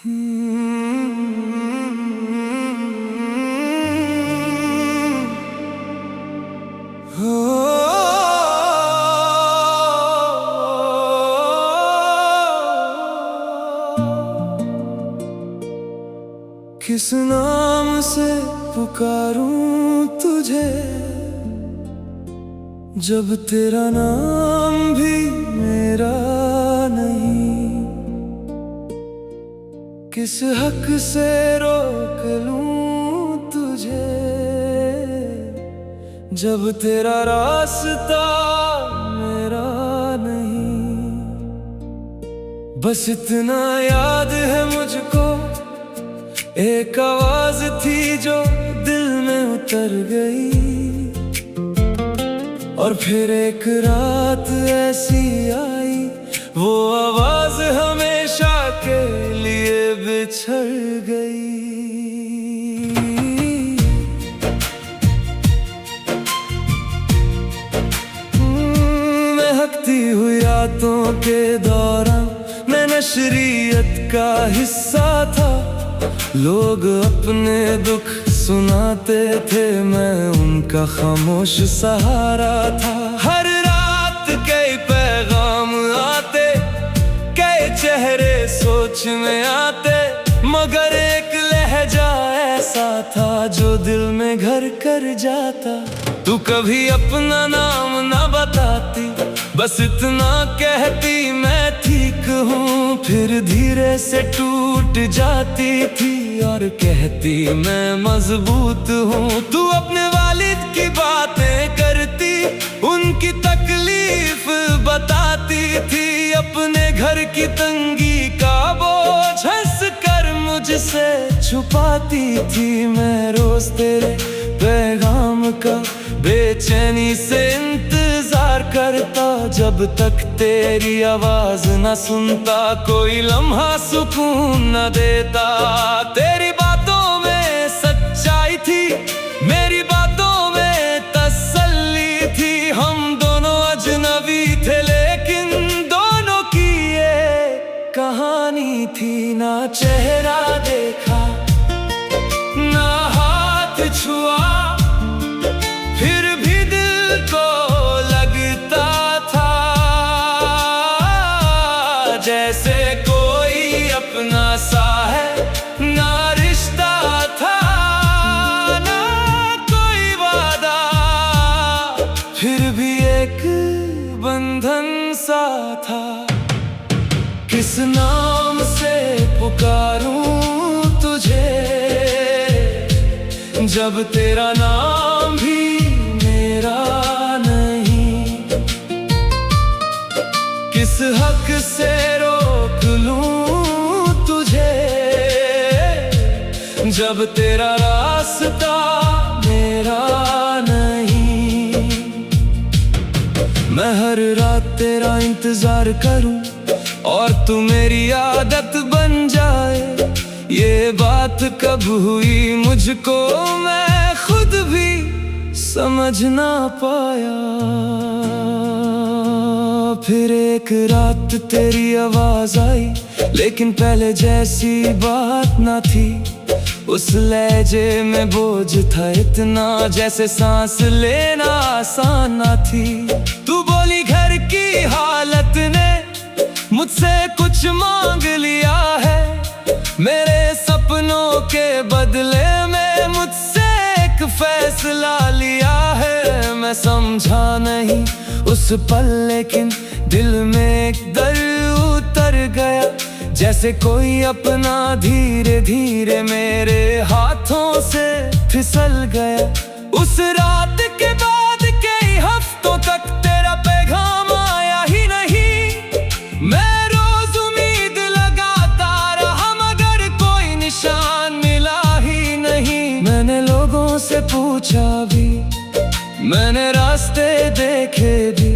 किस नाम से पुकारूं तुझे जब तेरा नाम भी मेरा नहीं। किस हक से रोक लूं तुझे जब तेरा रास्ता मेरा नहीं। बस इतना याद है मुझको, एक आवाज थी जो दिल में उतर गई, और फिर एक रात ऐसी आई, वो आवाज हमेशा के लिए बिछड़ गई। महकती हुई रातों के दौरान मैं नशरियत का हिस्सा था। लोग अपने दुख सुनाते थे, मैं उनका खामोश सहारा था। हर रात कई पैगाम आते, कई चेहरे सोच में आते, मगर एक लहजा ऐसा था जो दिल में घर कर जाता। तू कभी अपना नाम ना बताती, बस इतना कहती मैं ठीक हूँ, फिर धीरे से टूट जाती थी और कहती मैं मजबूत हूँ। तू अपने वालिद की बातें करती, उनकी तकलीफ बताती थी, अपने घर की तंगी का बोझ हंस कर मुझसे छुपाती थी। मैं रोज तेरे पैगाम का बेचैनी से इंतजार करता, जब तक तेरी आवाज न सुनता कोई लम्हा सुकून न देता। तेरी बातों में सच्चाई थी, मेरी बातों में तसल्ली थी। हम दोनों अजनबी थे लेकिन दोनों की ये कहानी थी। ना चेहरा देखा, ना हाथ छुआ, फिर भी दिल को लगता था जैसे कोई अपना सा है। ना रिश्ता था ना कोई वादा, फिर भी एक बंधन सा था। किस नाम से पुकारूं तुझे जब तेरा नाम भी मेरा नहीं। किस हक से रोक लूं तुझे जब तेरा रास्ता मेरा नहीं। मैं हर रात तेरा इंतजार करूं और तू मेरी आदत बन जाए, ये बात कब हुई मुझको मैं खुद भी समझ ना पाया। फिर एक रात तेरी आवाज आई, लेकिन पहले जैसी बात ना थी। उस लहजे में बोझ था इतना, जैसे सांस लेना आसान ना थी। तू बोली घर की हालत ने मुझसे कुछ मांग लिया है, मेरे सपनों के बदले में मुझसे एक फैसला लिया है। मैं समझा नहीं उस पल, लेकिन दिल में एक दर्द उतर गया, जैसे कोई अपना धीरे धीरे मेरे हाथों से फिसल गया। उस रात के बाद कई हफ्तों तक तेरा पैगाम आया ही नहीं। मैं रोज उम्मीद लगाता रहा, मगर कोई निशान मिला ही नहीं। मैंने लोगों से पूछा भी, मैंने रास्ते देखे भी,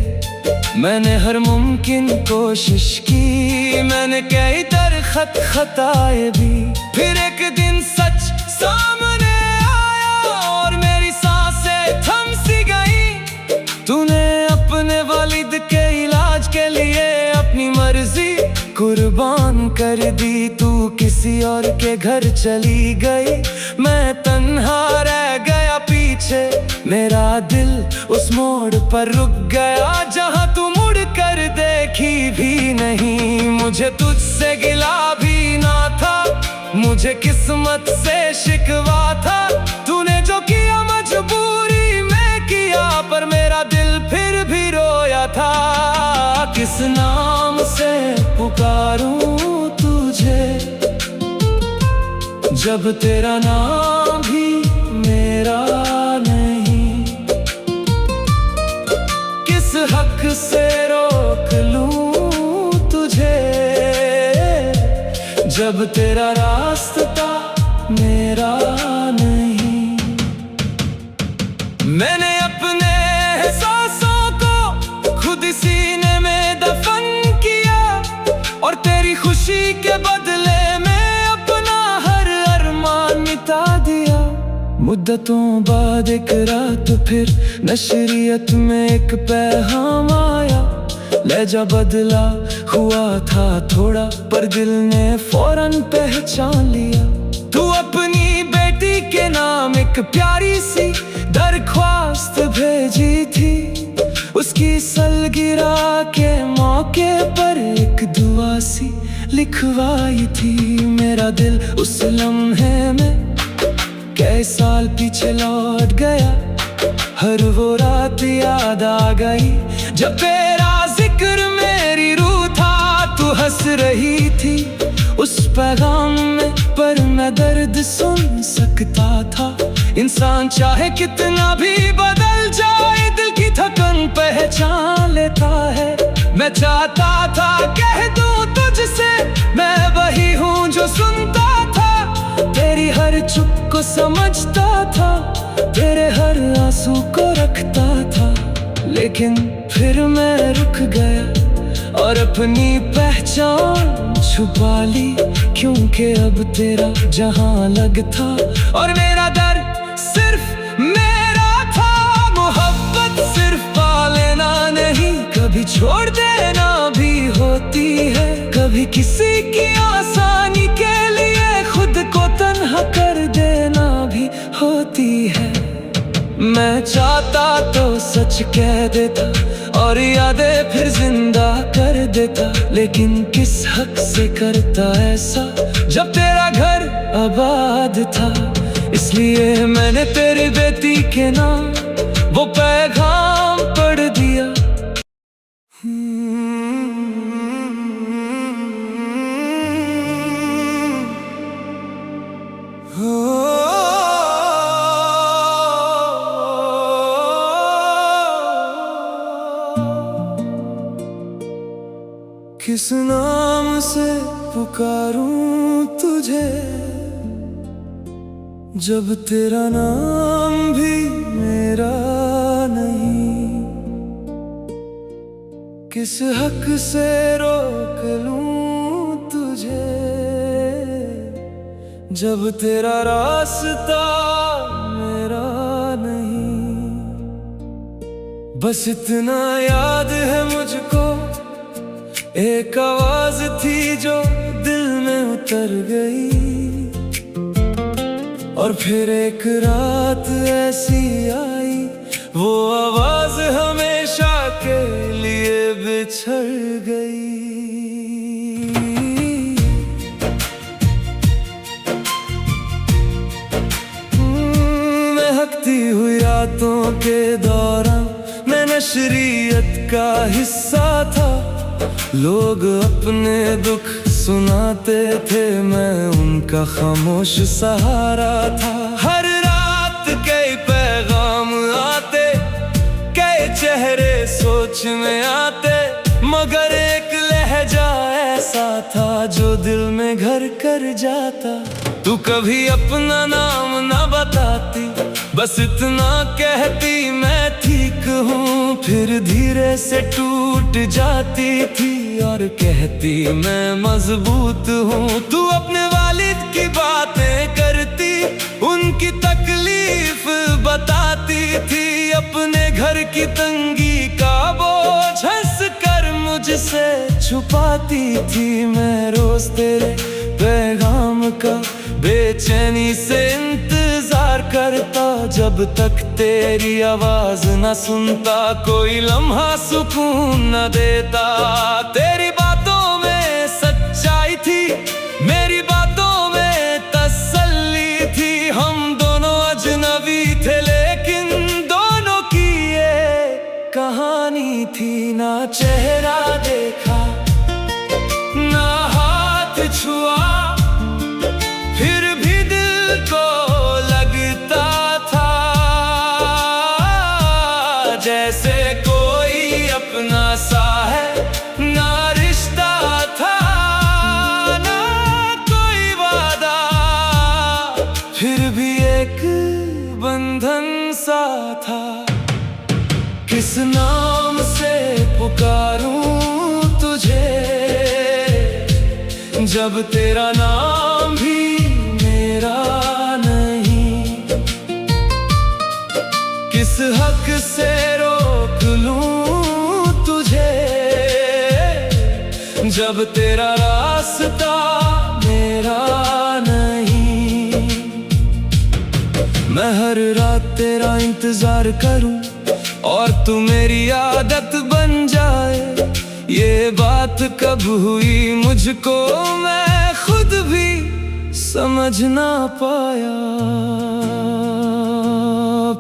मैंने हर मुमकिन कोशिश की, मैंने कई दरखत खताए भी। फिर एक दिन सच सामने आया और मेरी सांसें थम सी गई। तूने अपने वालिद के इलाज के लिए अपनी मर्जी कुर्बान कर कर दी, तू किसी और के घर चली गई। मैं तन्हा रह गया पीछे, मेरा दिल उस मोड़ पर रुक गया जहां तू मुड़ कर देखी भी नहीं। मुझे तुझसे गिला भी ना था, मुझे किस्मत से शिकवा था। तूने जो किया मजबूरी में किया, पर मेरा दिल फिर भी रोया था। किस नाम से पुकारूं तुझे, जब तेरा नाम भी मेरा नहीं। किस हक से रोक लूं तुझे, जब तेरा रास्ता मेरा नहीं। मैंने अपने एहसासों को खुद सीने में दफन किया, और तेरी खुशी के बदले में अपना हर अरमान मिटा दिया। मुद्दतों बाद एक रात फिर नशरियत में एक पैगाम आया। लहजा बदला हुआ था थोड़ा, पर दिल ने फौरन पहचान लिया। तू अपनी बेटी के नाम एक प्यारी सी दरख्वास्त भेजी थी। उसकी सलगिरह के मौके पर एक दुआ सी लिखवाई थी। मेरा दिल उस लम्हे में कई साल पीछे लौट गया। हर वो रात याद आ गई जब तेरा जिक्र मेरी रूह था। तू हंस रही थी उस पैगाम में, पर मैं दर्द सुन सकता था। इंसान चाहे कितना भी बदल जाए, दिल की थकन पहचान लेता है। मैं चाहता था कह दूं तुझसे, मैं वही हूँ जो सुनता था। तेरी हर चुप को समझता था, तेरे हर आंसू को रखता था। लेकिन फिर मैं रुक गया और अपनी पहचान छुपा ली, क्योंकि अब तेरा जहां अलग था और मेरा दर सिर्फ मेरा था। मोहब्बत सिर्फ पा लेना नहीं, कभी छोड़ देना भी होती है। कभी किसी की आसानी के लिए खुद को तन्हा कर देना भी होती है। मैं चाहता तो सच कह देता और यादें फिर जिंदा कर देता, लेकिन किस हक से करता ऐसा जब तेरा घर आबाद था। इसलिए मैंने तेरी बेटी के नाम वो पैगाम पढ़ दिया। किस नाम से पुकारूं तुझे, जब तेरा नाम भी मेरा नहीं। किस हक से रोक लूं तुझे, जब तेरा रास्ता मेरा नहीं। बस इतना याद है मुझको, एक आवाज थी जो दिल में उतर गई। और फिर एक रात ऐसी आई, वो आवाज हमेशा के लिए बिछड़ गई। महकती हुई रातों के दौरान मैं नशरियत का हिस्सा था। लोग अपने दुख सुनाते थे, मैं उनका खामोश सहारा था। हर रात कई पैगाम आते, कई चेहरे सोच में आते, मगर एक लहजा ऐसा था जो दिल में घर कर जाता। तू कभी अपना नाम ना बताती, बस इतना कहती मैं ठीक हूँ। फिर धीरे से टूट जाती थी और कहती मैं मजबूत हूँ। तू अपने वालिद की बातें करती, उनकी तकलीफ बताती थी। अपने घर की तंगी का बोझ हंस कर मुझसे छुपाती थी मैं रोज तेरे पैगाम का, बेचैनी से इंतजार करता जब तक तेरी आवाज न सुनता, कोई लम्हा सुकून न देता। तेरी बातों में सच्चाई थी, मेरी बातों में तसल्ली थी, हम दोनों अजनबी थे लेकिन दोनों की ये कहानी थी। ना चेहरा देखा ना हाथ छुआ, फिर भी दिल को लगता था जैसे कोई अपना सा है। ना रिश्ता था ना कोई वादा, फिर भी एक बंधन सा था। किस नाम से पुकारूं तुझे जब तेरा नाम भी मेरा नहीं, किस हक से रोक लूं तुझे जब तेरा रास्ता मेरा नहीं। मैं हर रात तेरा इंतजार करूं और तू मेरी आदत बन जाए, ये बात कब हुई मुझको मैं खुद भी समझ ना पाया।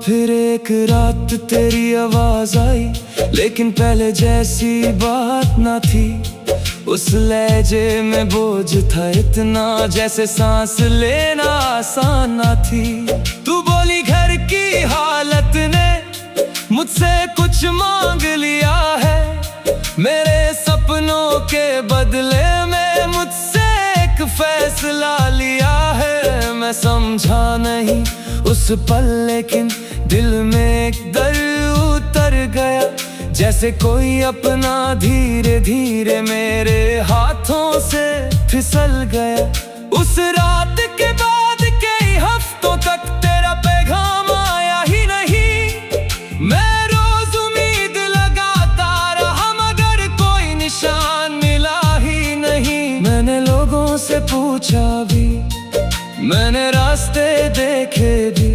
फिर एक रात तेरी आवाज आई, लेकिन पहले जैसी बात ना थी। उस लहजे में बोझ था इतना जैसे सांस लेना आसान ना थी। तू बोली घर की हालत ने मुझसे कुछ मांग लिया है, मेरे सपनों के बदले में मुझसे एक फैसला लिया है। मैं समझा नहीं उस पल लेकिन दिल में एक दर्द उतर गया, जैसे कोई अपना धीरे धीरे मेरे हाथों से फिसल गया। उस रात के बाद कई हफ्तों तक तेरा पैगाम आया ही नहीं। मैं रोज उम्मीद लगाता रहा मगर कोई निशान मिला ही नहीं। मैंने लोगों से पूछा भी, मैंने रास्ते देखे भी,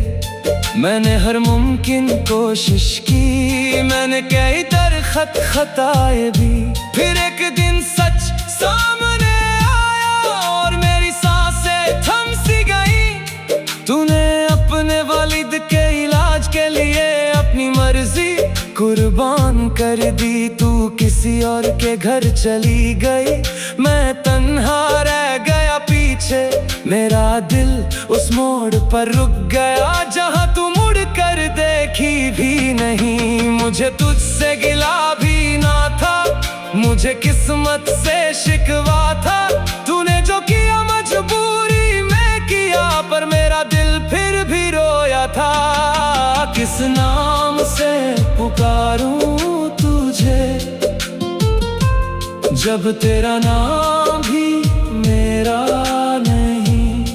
मैंने हर मुमकिन कोशिश की, मैंने कई दरखत खताए भी। फिर एक दिन सच सामने आया और मेरी सांसें थम सी गई। तूने अपने वालिद के इलाज के लिए अपनी मर्जी कुर्बान कर दी। तू किसी और के घर चली गई, मैं तन्हा रह गया पीछे। मेरा दिल उस मोड़ पर रुक गया जहां तू मुड़ कर देखी भी नहीं। मुझे तुझसे गिला भी ना था, मुझे किस्मत से शिकवा था। तूने जो किया मजबूरी में किया, पर मेरा दिल फिर भी रोया था। किस नाम से पुकारूं तुझे जब तेरा नाम भी मेरा नहीं,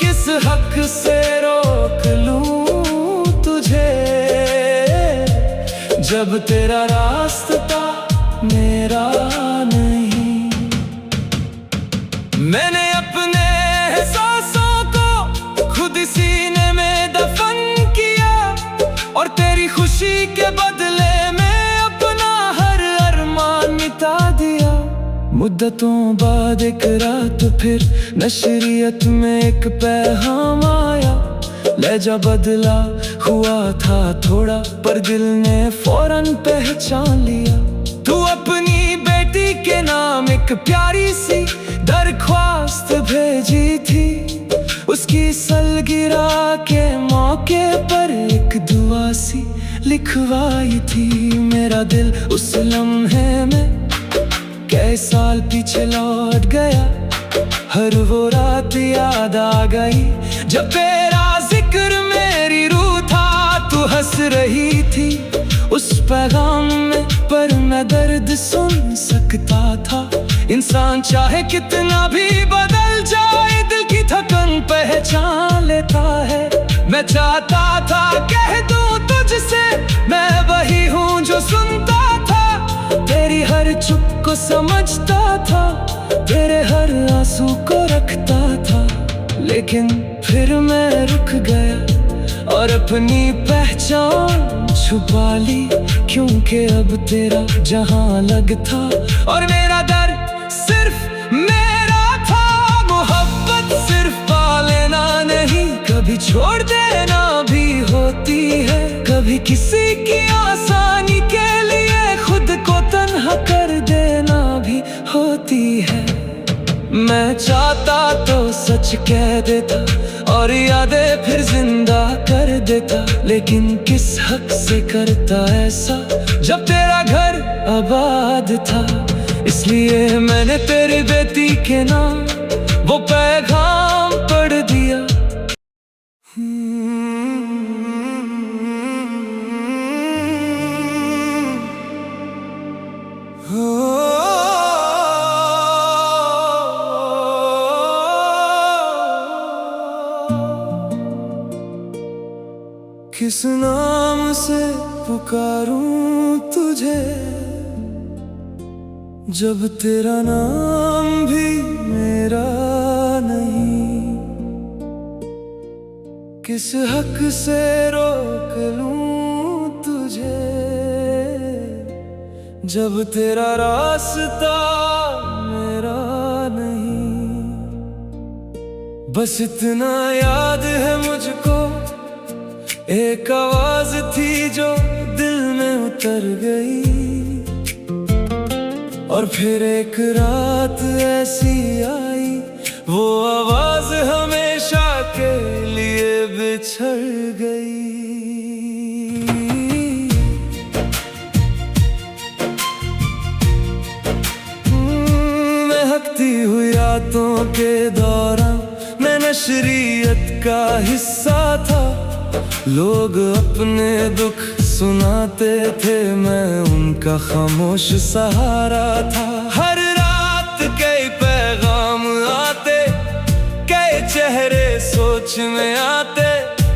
किस हक से रोक लूं तुझे जब तेरा रास्ता मेरा नहीं। मैंने अपने एहसासों को खुद सीने में दफन किया और तेरी खुशी के बदले में अपना हर अरमान मिटा दिया। मुद्दतों बाद एक रात फिर नशरियत में एक पैगाम आया। लहजा बदला हुआ था थोड़ा, पर दिल ने फौरन पहचान लिया। तू अपनी बेटी के नाम एक प्यारी सी दरख्वास्त भेजी थी। उसकी सलगिरह के मौके पर एक दुआ सी लिखवाई थी। मेरा दिल उस लम्हे में कई साल पीछे लौट गया। हर वो रात याद आ गई जब तेरा जिक्र मेरी रूह था। तू हंस रही थी उस पैगाम में, पर मैं दर्द सुन सकता था। इंसान चाहे कितना भी बदल जाए, दिल की थकन पहचान लेता है। मैं चाहता था कह दूं तुझसे मैं वही हूँ जो सुनता था। तेरी हर चुप को समझता था, तेरे हर आंसू को रखता था। लेकिन फिर मैं रुक गया और अपनी पहचान छुपा ली, क्योंकि अब तेरा जहां अलग था और मेरा डर सिर्फ मेरा था। मोहब्बत सिर्फ पा लेना नहीं, कभी छोड़ देना भी होती है। कभी किसी की आसानी के लिए खुद को तन्हा कर देना भी होती है। मैं चाहता तो सच कह देता और यादें फिर जिंदा कर देता, लेकिन किस हक से करता ऐसा जब तेरा घर आबाद था। इसलिए मैंने तेरी बेटी के नाम वो पैगाम पढ़ दिया। किस नाम से पुकारूं तुझे जब तेरा नाम भी मेरा नहीं। किस हक से रोक लूं तुझे जब तेरा रास्ता मेरा नहीं। बस इतना याद है मुझको, एक आवाज थी जो दिल में उतर गई, और फिर एक रात ऐसी आई, वो आवाज हमेशा के लिए बिछड़ गई। महकती हुई रातों के दौरान मैं नशरियत का हिस्सा था। लोग अपने दुख सुनाते थे, मैं उनका खामोश सहारा था। हर रात कई पैगाम आते, कई चेहरे सोच में आते,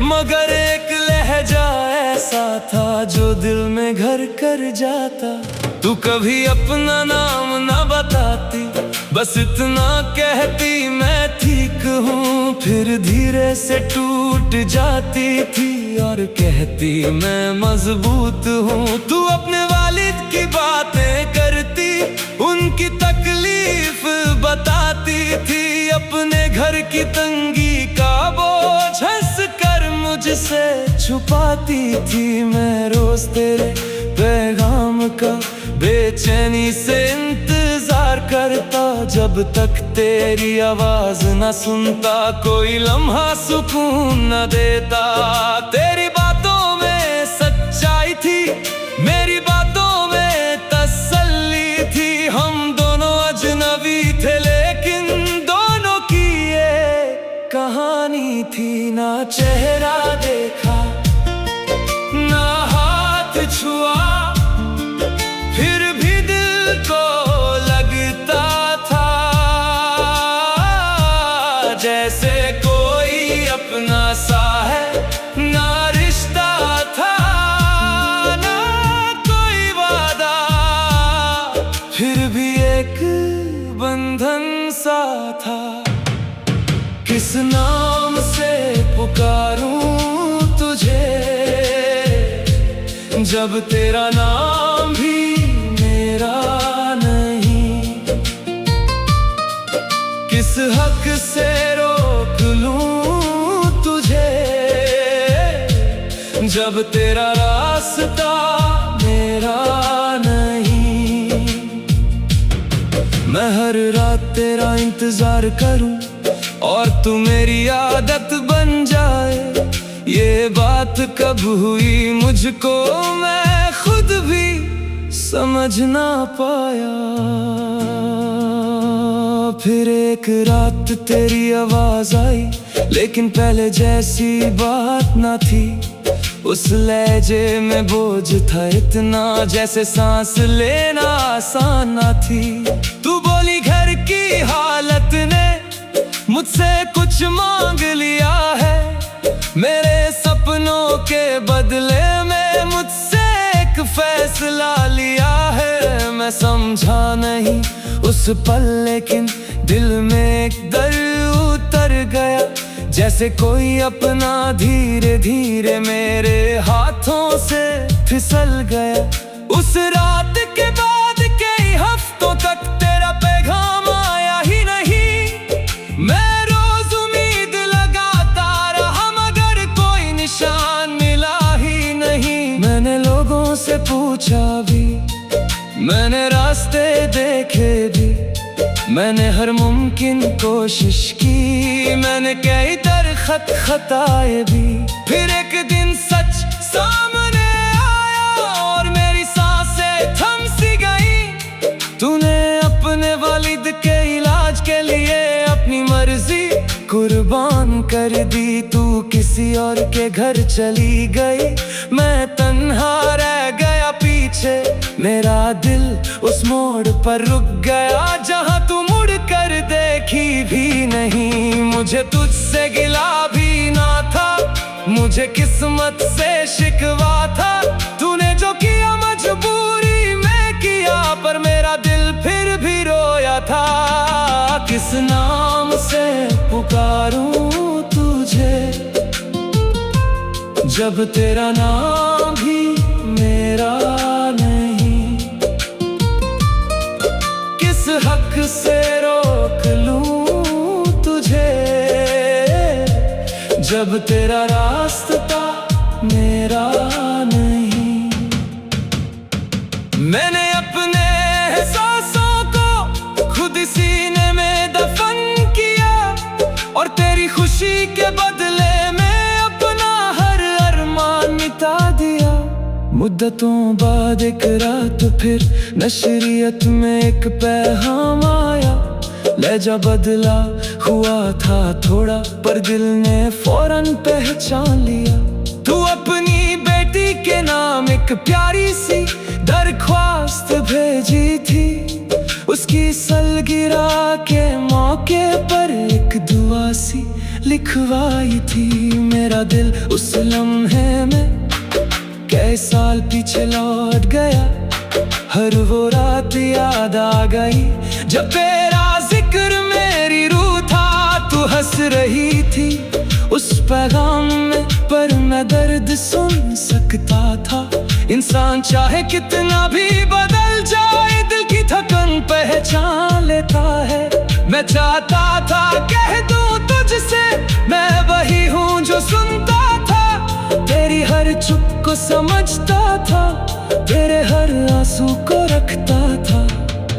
मगर एक लहजा ऐसा था जो दिल में घर कर जाता। तू कभी अपना नाम ना बताती, बस इतना कहती मैं ठीक हूँ, फिर धीरे से टूट जाती थी और कहती मैं मजबूत हूँ। तू अपने वालिद की बातें करती, उनकी तकलीफ बताती थी, अपने घर की तंगी का बोझ हंस कर मुझसे छुपाती थी। मैं रोज तेरे पैगाम का बेचैनी से इंतजार करता, जब तक तेरी आवाज न सुनता कोई लम्हा सुकून न देता। तेरी बातों में सच्चाई थी, मेरी बातों में तसल्ली थी। हम दोनों अजनबी थे लेकिन दोनों की ये कहानी थी। ना चेहरा देखा ना हाथ छुआ, फिर भी दिल को लगता था जैसे कोई अपना सा है। ना रिश्ता था ना कोई वादा, फिर भी एक बंधन सा था। किस नाम से पुकारूं तुझे जब तेरा नाम भी मेरा नहीं। किस हक से रोक लूं तुझे जब तेरा रास्ता मेरा नहीं। मैं हर रात तेरा इंतजार करूं और तू मेरी आदत बन जाए, ये बात कब हुई मुझको मैं खुद भी समझ ना पाया। फिर एक रात तेरी आवाज आई, लेकिन पहले जैसी बात ना थी। उस लहजे में बोझ था इतना, जैसे सांस लेना आसान ना थी। तू बोली घर की हालत ने मुझसे कुछ मांग लिया है, मेरे सपनों के बदले में मुझसे एक फैसला लिया है। मैं समझा नहीं उस पल, लेकिन दिल में एक दर्द उतर गया, जैसे कोई अपना धीरे धीरे मेरे हाथों से फिसल गया। उस रात के बाद कई हफ्तों तक तेरा पैगाम आया ही नहीं। मैं रोज उम्मीद लगाता रहा मगर कोई निशान मिला ही नहीं। मैंने लोगों से पूछा भी, मैंने रास्ते देखे भी, मैंने हर मुमकिन कोशिश की, मैंने कई दरखत खताए भी। फिर एक दिन सच सामने आया और मेरी सांसें थम सी गई। तूने अपने वालिद के इलाज के लिए अपनी मर्जी कुर्बान कर दी। तू किसी और के घर चली गई, मैं तन्हा रह गया पीछे। मेरा दिल उस मोड़ पर रुक गया जहां तू मुड़ कर देखी भी नहीं। मुझे तुझसे गिला भी ना था, मुझे किस्मत से शिकवा था। तूने जो किया मजबूरी में किया, पर मेरा दिल फिर भी रोया था। किस नाम से पुकारूं तुझे जब तेरा नाम भी मेरा नहीं। किस हक से रोक लूं तुझे जब तेरा रास्ता मेरा नहीं। मैंने अपने एहसासों को खुद सीने में दफन किया और तेरी खुशी के बदले में अपना हर अरमान मिटा दिया। मुद्दतों बाद एक रात फिर नशरियत में एक पैगाम आया। लहजा बदला हुआ था थोड़ा, पर दिल ने फौरन पहचान लिया। तू अपनी बेटी के नाम एक प्यारी सी दरख्वास्त भेजी थी। उसकी सलगिरह के मौके पर एक दुआ सी लिखवाई थी। मेरा दिल उस लम्हे में कई साल पीछे लौट गया। हर वो रात याद आ गई जब तेरा जिक्र मेरी रूह था। तू हंस रही थी उस पैगाम में, पर मैं दर्द सुन सकता था। इंसान चाहे कितना भी बदल जाए, दिल की थकन पहचान लेता है। मैं चाहता था कह दूं तुझसे, मैं वही हूँ जो सुनता था। तेरी हर चुप को समझता था, तेरे हर आंसू को रखता था।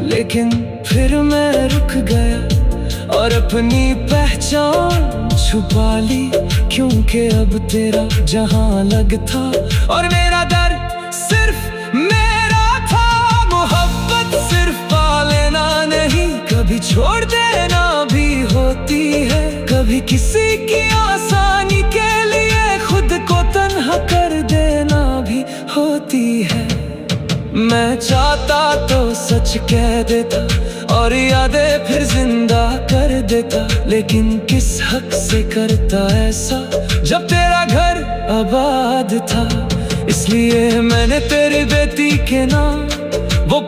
लेकिन फिर मैं रुक गया और अपनी पहचान छुपा ली, क्योंकि अब तेरा जहां अलग था और मेरा दर्द सिर्फ मेरा था। मोहब्बत सिर्फ पा लेना नहीं, कभी छोड़ देना भी होती है। कभी किसी की आसानी के लिए खुद को तन्हा कर देना भी होती है। मैं चाहता तो सच कह देता और यादें फिर जिंदा कर देता, लेकिन किस हक से करता ऐसा जब तेरा घर आबाद था। इसलिए मैंने तेरी बेटी के नाम वो